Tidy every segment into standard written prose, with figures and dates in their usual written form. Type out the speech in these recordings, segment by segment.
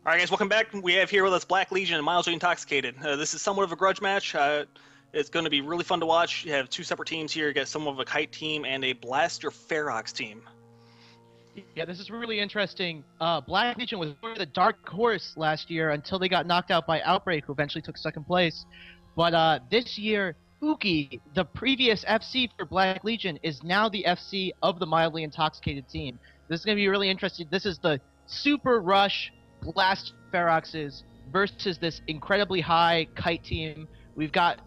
All right, guys, welcome back. We have here with us Black Legion and Mildly Intoxicated. This is somewhat of a grudge match. It's going to be really fun to watch. You have two separate teams here. You got somewhat of a kite team and a Blaster Ferox team. Yeah, this is really interesting. Black Legion was the dark horse last year until they got knocked out by Outbreak, who eventually took second place. But this year, Uki, the previous FC for Black Legion, is now the FC of the Mildly Intoxicated team. This is going to be really interesting. This is the Super Rush Blast Feroxes versus this incredibly high kite team. We've got,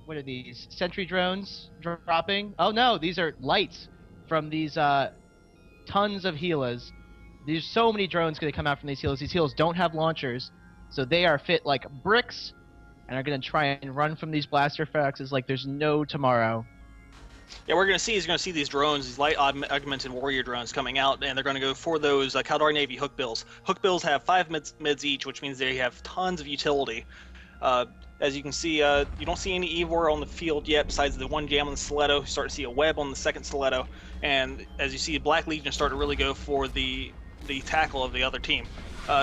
what are these, sentry drones dropping? Oh no, these are lights from these tons of helas. There's so many drones going to come out from these helas. These helas don't have launchers, so they are fit like bricks and are going to try and run from these Blaster Feroxes like there's no tomorrow. Yeah, we're going to see these drones, these light augmented warrior drones coming out, and they're going to go for those Caldari Navy hook bills. Hook bills have 5 mids each, which means they have tons of utility. As you can see, you don't see any Evor on the field yet, besides the one jam on the stiletto. You start to see a web on the second stiletto, and as you see, Black Legion start to really go for the tackle of the other team.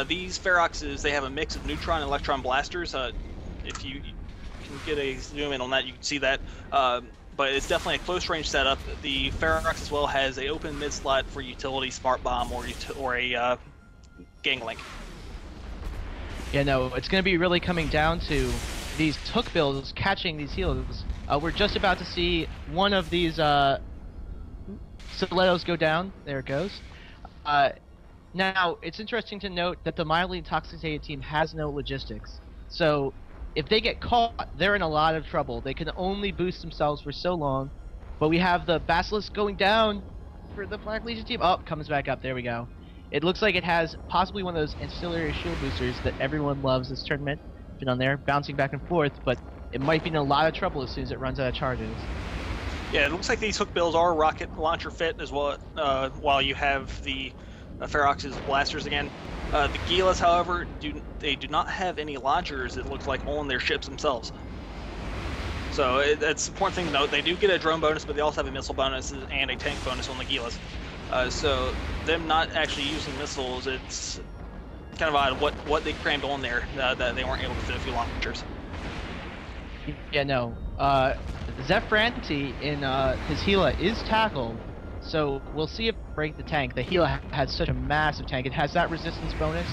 These Feroxes, they have a mix of neutron and electron blasters. If you can get a zoom in on that, you can see that. But it's definitely a close-range setup. The Ferox as well has an open mid-slot for utility, smart bomb, or a ganglank. Yeah, no, it's going to be really coming down to these hook bills catching these heals. We're just about to see one of these stilettos go down. There it goes. Now, it's interesting to note that the Mildly Intoxicated team has no logistics. So if they get caught, they're in a lot of trouble. They can only boost themselves for so long. But we have the Basilisk going down for the Black Legion team. Oh, comes back up. There we go. It looks like it has possibly one of those ancillary shield boosters that everyone loves this tournament. Been on there, bouncing back and forth, but it might be in a lot of trouble as soon as it runs out of charges. Yeah, it looks like these hook bills are rocket launcher fit as well, while you have the Ferox's blasters again. The Gilas, however, do not have any launchers, it looks like, on their ships themselves. So it's an important thing to note. They do get a drone bonus, but they also have a missile bonus and a tank bonus on the Gilas. So them not actually using missiles, it's kind of odd what they crammed on there that they weren't able to fit a few launchers. Yeah, no. Zephyranti in his Gila is tackled, so we'll see if break the tank. The Gila has such a massive tank. It has that resistance bonus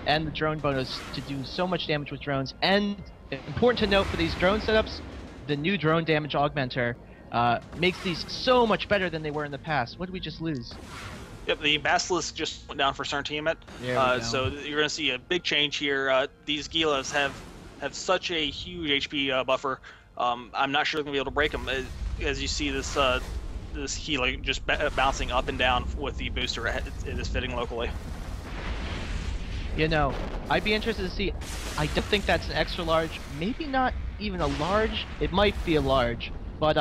and the drone bonus to do so much damage with drones. And important to note for these drone setups, the new drone damage augmenter makes these so much better than they were in the past. What did we just lose? Yep, the Basilisk just went down for Sartimet. So you're going to see a big change here. These Gilas have such a huge HP buffer. I'm not sure they're going to be able to break them. As you see this Gila just bouncing up and down with the booster, it is fitting locally. You know, I'd be interested to see. I don't think that's an extra large. Maybe not even a large. It might be a large. But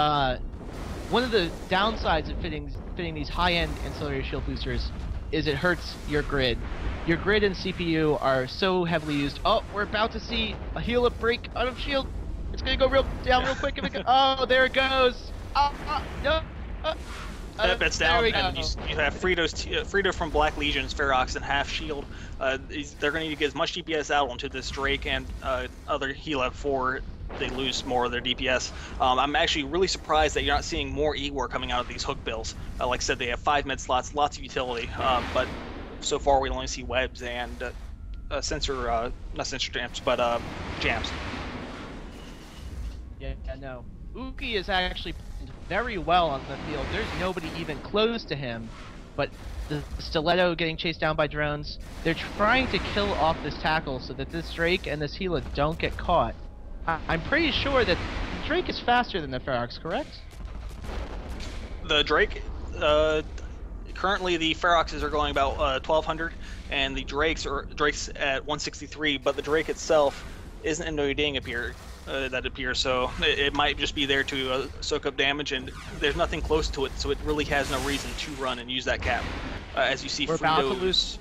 one of the downsides of fitting these high-end ancillary shield boosters is it hurts your grid. Your grid and CPU are so heavily used. Oh, we're about to see a Gila break out of shield. It's gonna go down real quick. Oh, there it goes. No. It's down, and you have Frito from Black Legion's Ferox and half shield. They're going to need to get as much DPS out onto this Drake and other Gila before they lose more of their DPS. I'm actually really surprised that you're not seeing more Ewar coming out of these hook bills. Like I said, they have 5 mid slots, lots of utility, but so far we only see webs and not sensor jams, but jams. Yeah, no. Uki is actually very well on the field. There's nobody even close to him, but the Stiletto getting chased down by drones. They're trying to kill off this tackle so that this Drake and this Gila don't get caught. I'm pretty sure that Drake is faster than the Ferox, correct? The Drake, currently the Feroxes are going about 1200, and the Drakes at 163, but the Drake itself isn't invading that appears, so it might just be there to soak up damage, and there's nothing close to it, so it really has no reason to run and use that cap. As you see, we're about to lose.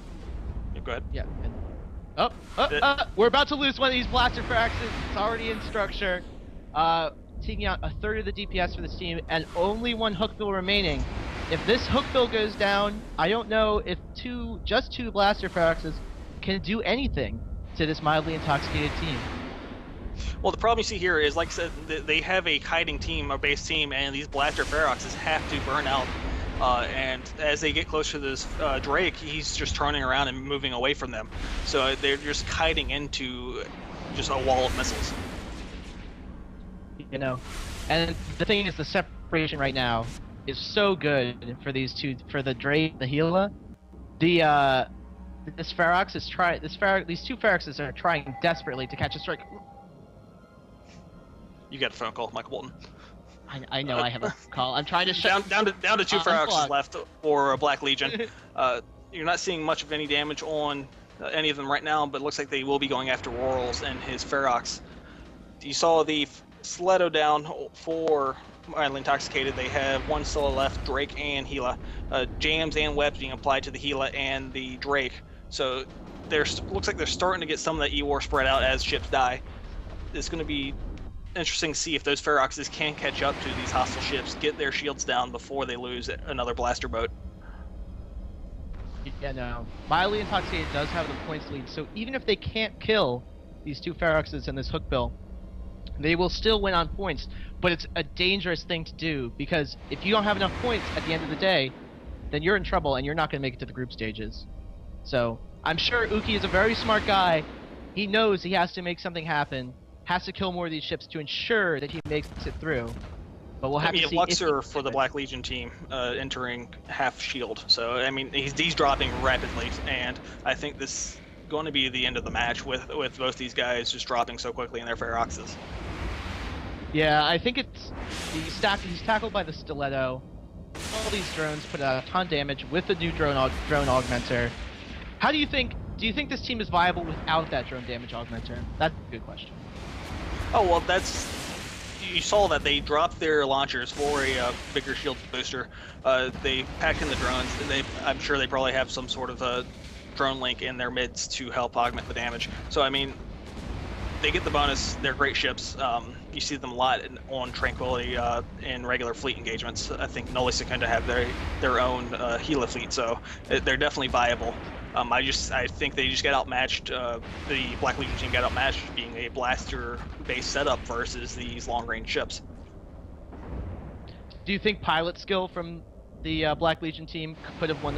Yeah, go ahead. Yeah. We're about to lose one of these Blaster Feroxes. It's already in structure. Taking out a third of the DPS for this team, and only one hookbill remaining. If this hookbill goes down, I don't know if just two Blaster Feroxes can do anything to this mildly intoxicated team. Well, the problem you see here is, like I said, they have a kiting team, a base team, and these blaster Feroxes have to burn out. And as they get closer to this Drake, he's just turning around and moving away from them. So they're just kiting into just a wall of missiles. You know, and the thing is, the separation right now is so good for these two, for the Drake, the Gila. This Ferox is these two Feroxes are trying desperately to catch a strike. You got a phone call, Michael Bolton. I know I have a call. I'm trying to shut down to two Feroxes left, or a Black Legion. You're not seeing much of any damage on any of them right now, but it looks like they will be going after Worrells and his Ferox. You saw the Stiletto down for mildly intoxicated. They have one still left, Drake and Gila. Jams and webs being applied to the Gila and the Drake. So looks like they're starting to get some of that E-War spread out as ships die. It's going to be interesting to see if those Feroxes can catch up to these hostile ships, get their shields down before they lose another blaster boat. Yeah, no. Mildly intoxicated does have the points lead, so even if they can't kill these two Feroxes and this Hookbill, they will still win on points. But it's a dangerous thing to do, because if you don't have enough points at the end of the day, then you're in trouble and you're not going to make it to the group stages. So I'm sure Uki is a very smart guy. He knows he has to make something happen, has to kill more of these ships to ensure that he makes it through. But we'll have to see. Luxor for the Black Legion team entering half shield. So I mean, he's dropping rapidly, and I think this is going to be the end of the match with both these guys just dropping so quickly in their Feroxes. Yeah, I think it's he's tackled by the Stiletto. All these drones put out a ton of damage with the new drone augmenter. How do you think this team is viable without that drone damage augmenter? That's a good question. Oh, well, you saw that they dropped their launchers for a bigger shield booster. They packed in the drones. I'm sure they probably have some sort of a drone link in their mids to help augment the damage. So, I mean, they get the bonus. They're great ships. You see them a lot on Tranquility in regular fleet engagements. I think Noli Secunda have their own Gila fleet, so they're definitely viable. I think they just got outmatched. The Black Legion team got outmatched being a blaster-based setup versus these long-range ships. Do you think pilot skill from the Black Legion team could have won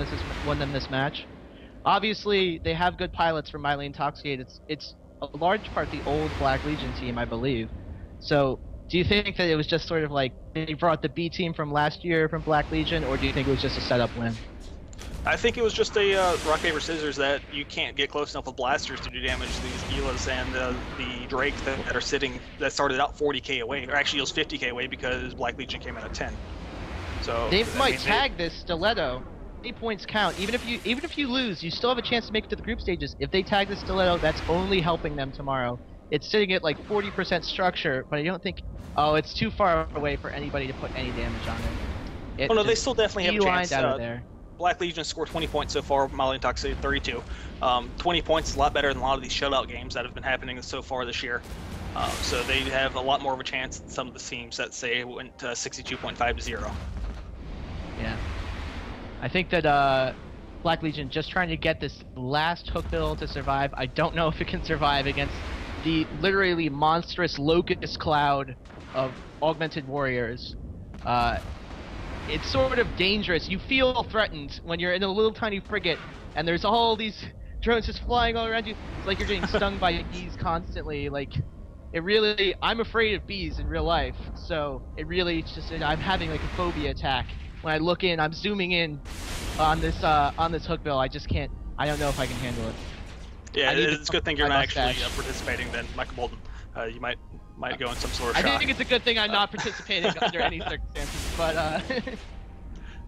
them this match? Obviously, they have good pilots from Mildly Intoxicated. It's a large part the old Black Legion team, I believe. So, do you think that it was just sort of like they brought the B team from last year from Black Legion, or do you think it was just a setup win? I think it was just a rock, paper, scissors that you can't get close enough with blasters to do damage to these Gilas and the Drake that started out 40k away, or actually it was 50k away because Black Legion came in at 10. So they might tag this Stiletto. 8 points count. Even if you lose, you still have a chance to make it to the group stages. If they tag the Stiletto, that's only helping them tomorrow. It's sitting at like 40% structure, but I don't think. Oh, it's too far away for anybody to put any damage on it. Oh no, they still definitely have a chance. Out of there. Black Legion scored 20 points so far. Mildly Intoxicated 32. 20 points is a lot better than a lot of these shutout games that have been happening so far this year. So they have a lot more of a chance than some of the teams that say went 62.5 to 0. Yeah. I think that Black Legion just trying to get this last Hookbill to survive. I don't know if it can survive against the literally monstrous locust cloud of augmented warriors. It's sort of dangerous. You feel threatened when you're in a little tiny frigate and there's all these drones just flying all around you. It's like you're getting stung by bees constantly. Like, it really, I'm afraid of bees in real life, so it really just, I'm having like a phobia attack. When I look in, I'm zooming in on this Hookbill. I just can't, I don't know if I can handle it. Yeah, it's a good thing you're not actually participating then, Michael Bolton. You might go in some sort of shock. I think it's a good thing I'm not participating under any circumstances, but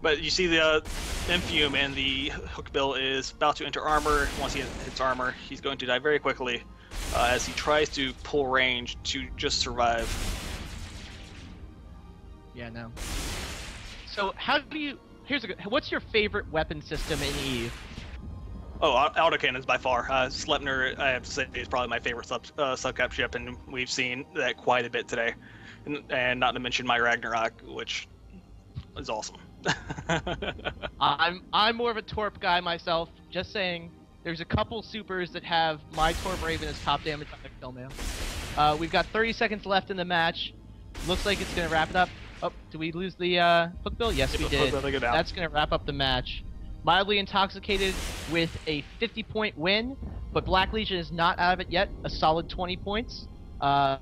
But you see the Infume and the Hookbill is about to enter armor. Once he hits armor, he's going to die very quickly as he tries to pull range to just survive. Yeah, no. So how do you... what's your favorite weapon system in EVE? Oh, autocannons by far. Sleipnir, I have to say, is probably my favorite subcap ship, and we've seen that quite a bit today. And not to mention my Ragnarok, which is awesome. I'm more of a Torp guy myself. Just saying, There's a couple supers that have my Torb Raven as top damage on their kill mail. We've got 30 seconds left in the match. Looks like it's gonna wrap it up. Oh, did we lose the hook bill? Yes, we did. That's gonna wrap up the match. Mildly Intoxicated with a 50-point win, but Black Legion is not out of it yet. A solid 20 points. Yeah,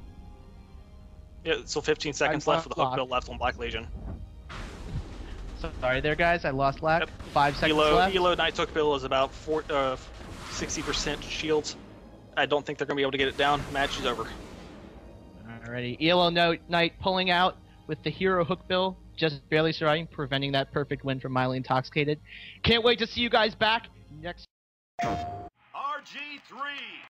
so 15 seconds left with the hook bill left on Black Legion. Sorry there, guys. I lost lag. 5 seconds left. Elo Knight's hook bill is about 60% shields. I don't think they're going to be able to get it down. Match is over. Alrighty. ELO Knight pulling out with the hero hook bill, just barely surviving, preventing that perfect win from Mildly Intoxicated. Can't wait to see you guys back next. RG3.